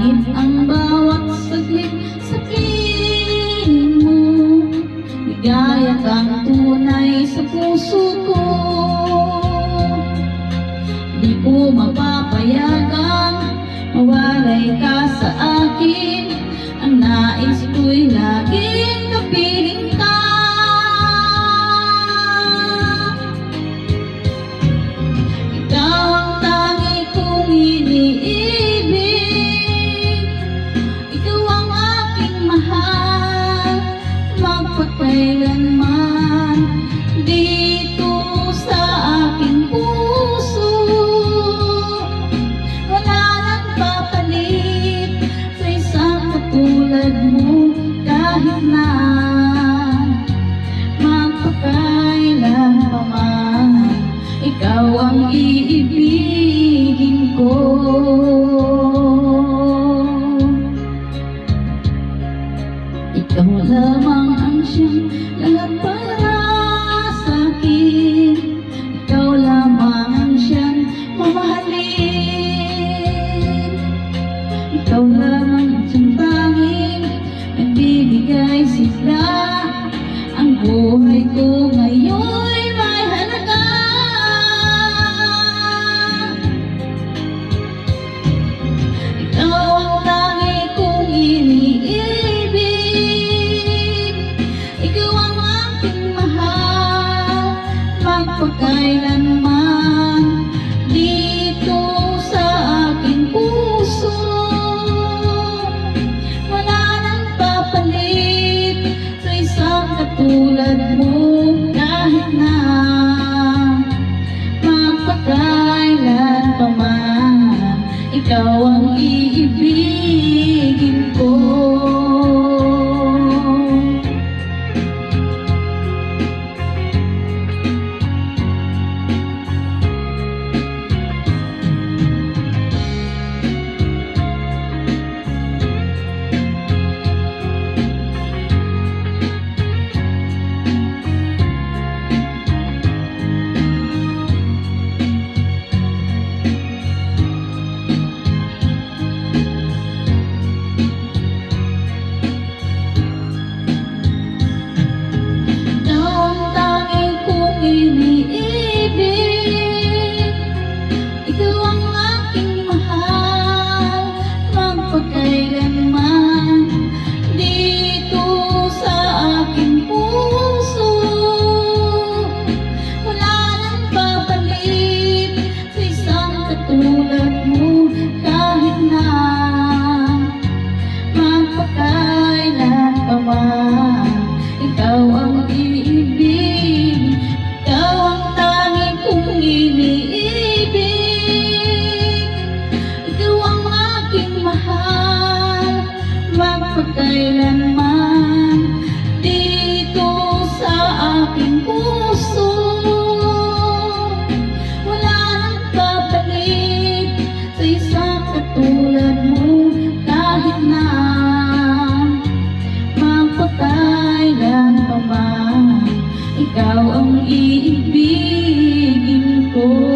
Kahit ang bawat saglit sa piling mo, ligaya kang tunay sa puso ko. Di ko mapapayagang mawalay ka sa akin. Ang nais ko'y laging kapiling ka. Ikaw ang tangi kong iniibig, ikaw ang aking mahal, magpakailanman dito sa aking puso. Wala nang papalit sa isang katulad mo, kahit na magpakailan pa man, ikaw ang iibigin ko. Ikaw lamang ang siyang lahat para sa'kin. Ikaw lamang ang siyang mamahalin. Ikaw lamang ang siyang tanging nagbibigay sigla. Ang buhay ko ngayon'y may halaga. Ikaw ang tangi kong iniibig, ikaw ang aking mahal, magpakailanman dito sa aking puso. Wala nang papalit sa isang katulad mo, kahit na magpakailan pa man, ikaw ang iibigin ko. Tulad mo, kahit na magpakailan pa man, ikaw ang iibig. Ikaw ang tangi kong iniibig, ikaw ang aking mahal, magpakailanman dito sa aking puso. Tulad mo, kahit na magpakailan pa man, ikaw ang iibigin ko.